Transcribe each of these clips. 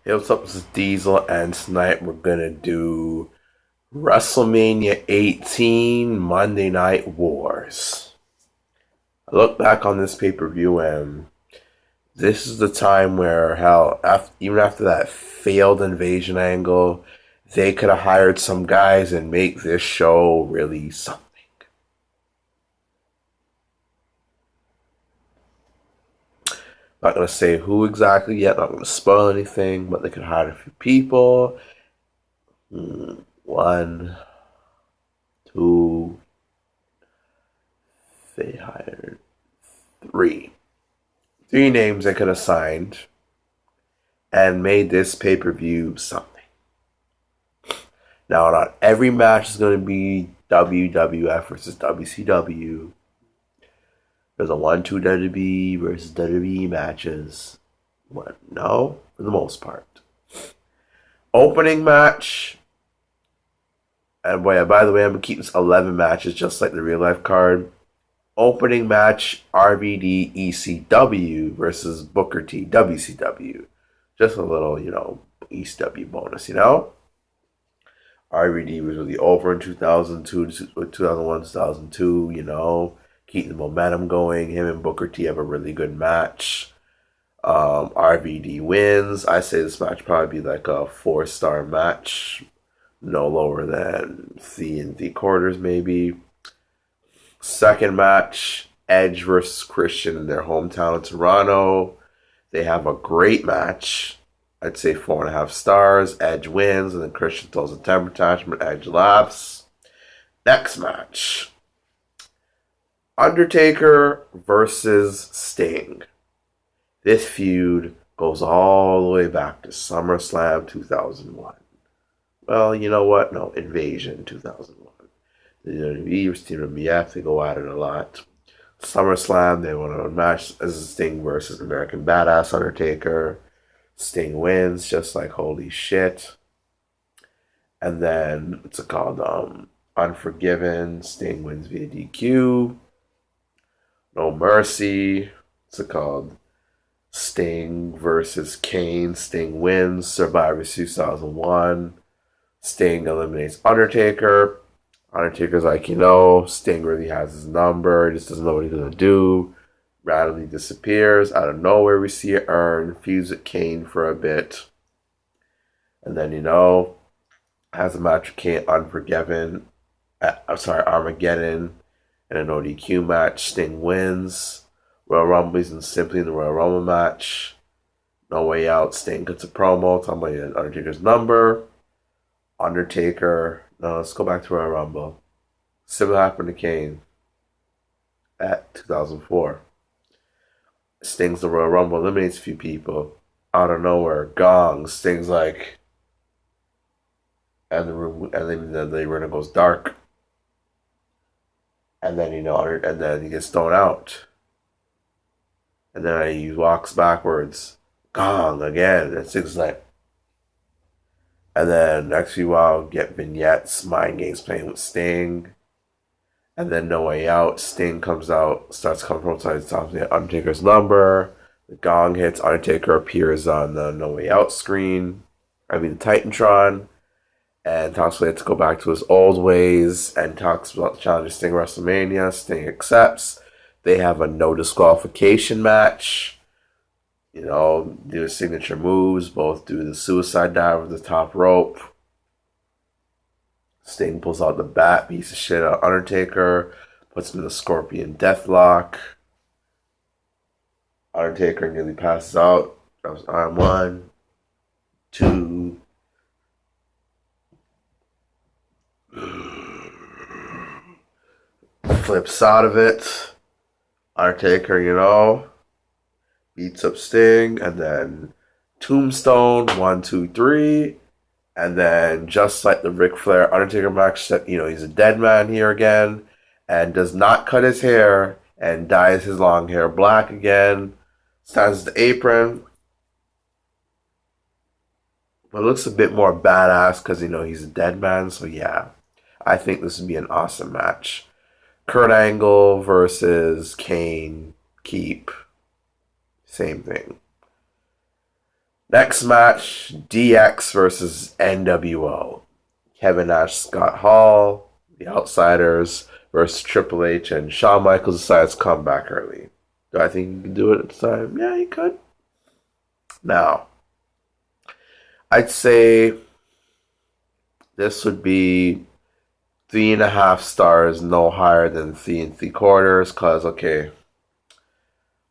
Hey, what's up? This is Diesel, and tonight we're gonna do Wrestlemania 18 Monday Night Wars. I look back on this pay-per-view, and this is the time where, hell, even after that failed invasion angle, they could have hired some guys and make this show really something. Not gonna say who exactly yet, not gonna spoil anything, but they could hire a few people. One, two, they hired three. Three names they could have signed and made this pay-per-view something. Now, not every match is going to be WWF versus WCW. There's a 1-2 WWE versus WWE matches. What? No, for the most part. Opening match. And by the way, I'm going to keep this 11 matches just like the real life card. Opening match, RVD ECW versus Booker T WCW. Just a little, ECW bonus, RVD was really over in 2002, 2001, 2002, keeping the momentum going. Him and Booker T have a really good match. RVD wins. I say this match probably be like a 4-star match. No lower than 3 3/4 maybe. Second match, Edge versus Christian in their hometown of Toronto. They have a great match. I'd say 4.5 stars. Edge wins, and then Christian throws a temper tantrum. Edge laughs. Next match, Undertaker versus Sting. This feud goes all the way back to SummerSlam 2001. Well, you know what? No, Invasion 2001. The WWE versus Team MBF, they go at it a lot. SummerSlam, they want a match as Sting versus American Badass Undertaker. Sting wins, just like holy shit. And then, what's it called? Unforgiven, Sting wins via DQ. No Mercy, what's it called? Sting versus Kane. Sting wins, Survivor 2001. Sting eliminates Undertaker. Undertaker's like, Sting really has his number. He just doesn't know what he's going to do. Randomly disappears. Out of nowhere, we see it earn. Feuds with Kane for a bit. And then, has a match with Kane, Armageddon. And an ODQ match. Sting wins. Royal Rumble isn't simply in the Royal Rumble match. No Way Out. Sting gets a promo talking about Undertaker's number. Undertaker. No, let's go back to Royal Rumble. Similar happened to Kane at 2004. Sting's the Royal Rumble, eliminates a few people. Out of nowhere, gong. Sting's like, and the room, and then the arena goes dark. And then and then he gets thrown out. And then he walks backwards, gong again. And Sting's like. And then next few while, get vignettes, mind games playing with Sting. And then No Way Out, Sting comes out, starts coming from outside, talks to Undertaker's number. The gong hits, Undertaker appears on the No Way Out screen. The Titantron. And talks about to go back to his old ways and talks about the challenge of Sting WrestleMania. Sting accepts. They have a no disqualification match. Do signature moves, both do the suicide dive with the top rope. Sting pulls out the bat, beats the shit out of Undertaker, puts him in the Scorpion Deathlock. Undertaker nearly passes out. That was arm 1, 2. Flips out of it. Undertaker, beats up Sting, and then Tombstone, 1, 2, 3. And then, just like the Ric Flair Undertaker match, he's a dead man here again, and does not cut his hair, and dyes his long hair black again. Stands the apron. But looks a bit more badass because, he's a dead man, so yeah. I think this would be an awesome match. Kurt Angle versus Kane. Keep. Same thing. Next match, DX versus NWO. Kevin Nash, Scott Hall, the Outsiders versus Triple H, and Shawn Michaels decides to come back early. Do I think he can do it at the time? Yeah, he could. Now, I'd say this would be 3.5 stars, no higher than 3 3/4, because, okay,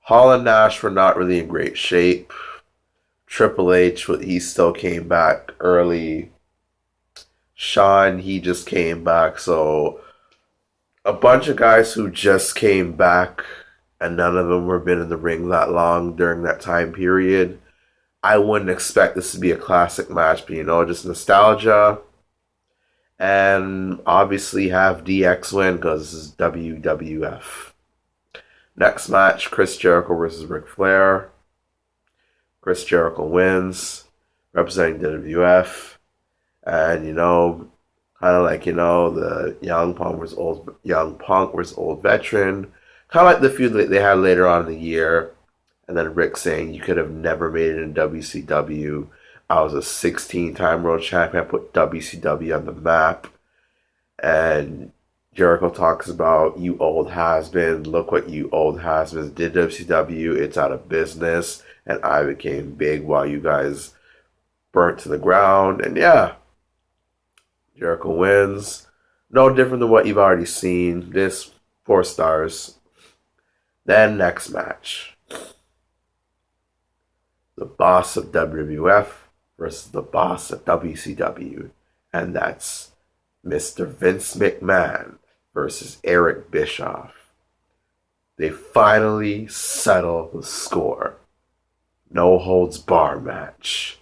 Hall and Nash were not really in great shape. Triple H, he still came back early. Shawn, he just came back. So a bunch of guys who just came back and none of them were been in the ring that long during that time period. I wouldn't expect this to be a classic match, but just nostalgia. And obviously have DX win because this is WWF. Next match, Chris Jericho versus Ric Flair. Chris Jericho wins, representing WWF. And, kind of like, the Young Punk was old veteran. Kind of like the feud that they had later on in the year. And then Rick saying, you could have never made it in WCW. I was a 16-time world champion. I put WCW on the map. And Jericho talks about, you old has-been. Look what you old has-beens did to WCW. It's out of business. And I became big while you guys burnt to the ground. And yeah, Jericho wins. No different than what you've already seen. This, 4 stars. Then next match. The boss of WWF versus the boss of WCW. And that's Mr. Vince McMahon versus Eric Bischoff. They finally settle the score. No holds bar match.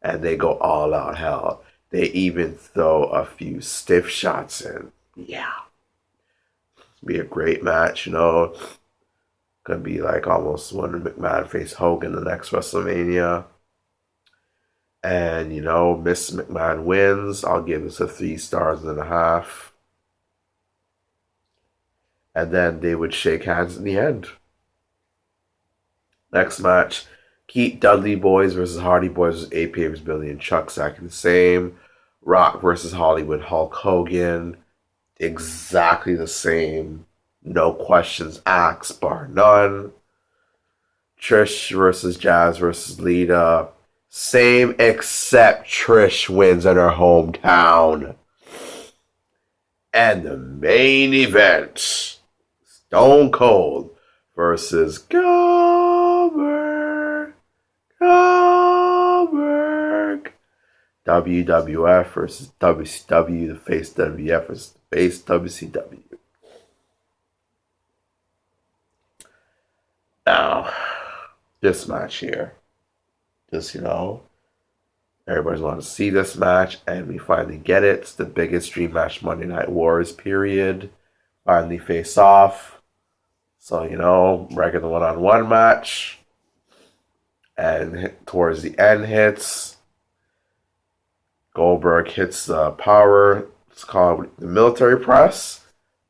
And they go all out hell. They even throw a few stiff shots in. Yeah. It'll be a great match, Gonna be like almost when McMahon face Hogan the next WrestleMania. And, Miss McMahon wins. I'll give this a 3.5 stars. And then they would shake hands in the end. Next match, Keith Dudley Boys versus Hardy Boys versus A.P. Abrams, Billy, and Chuck. Exactly the same. Rock versus Hollywood Hulk Hogan. Exactly the same. No questions asked, bar none. Trish versus Jazz versus Lita. Same except Trish wins in her hometown. And the main event, Stone Cold versus Goldberg. WWF versus WCW. The face WWF versus the face WCW. Now, this match here. Just, everybody's want to see this match, and we finally get it. It's the biggest dream match, Monday Night Wars, period. Finally face off. So, regular one-on-one match. And towards the end hits. Goldberg hits the power. It's called the military press.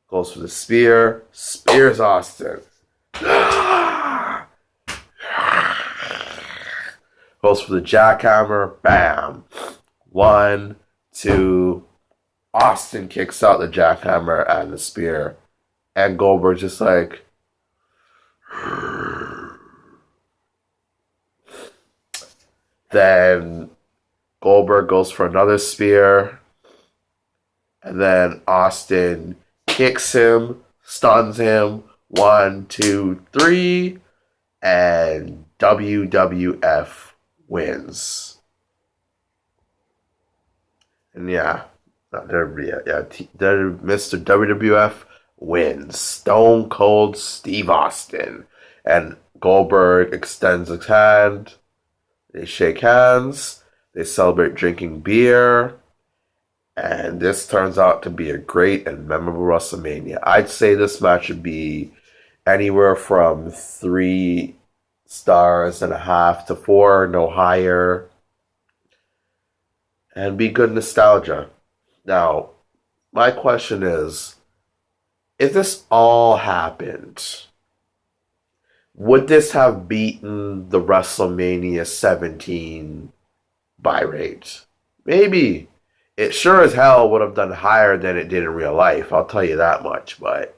Goes for the spear. Spears Austin. Goes for the jackhammer. Bam. 1, 2. Austin kicks out the jackhammer and the spear. And Goldberg just like... Then Goldberg goes for another spear. And then Austin kicks him, stuns him. 1, 2, 3. And WWF wins. And yeah, not WWE, Mr. WWF wins. Stone Cold Steve Austin. And Goldberg extends his hand. They shake hands. They celebrate drinking beer. And this turns out to be a great and memorable WrestleMania. I'd say this match would be anywhere from 3.5 stars to 4, no higher. And be good nostalgia. Now, my question is, if this all happened, would this have beaten the WrestleMania 17 buy rate? Maybe. It sure as hell would have done higher than it did in real life, I'll tell you that much. But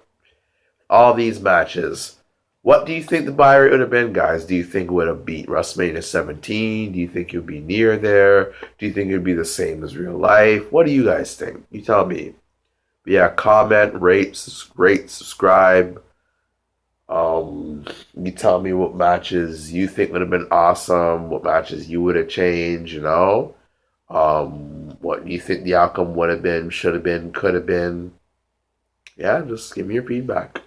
all these matches, what do you think the buy rate would have been, guys? Do you think it would have beat WrestleMania 17? Do you think it would be near there? Do you think it would be the same as real life? What do you guys think? You tell me. But yeah, comment, rate, subscribe. You tell me what matches you think would have been awesome, what matches you would have changed, you know? What you think the outcome would have been, should have been, could have been. Yeah, just give me your feedback.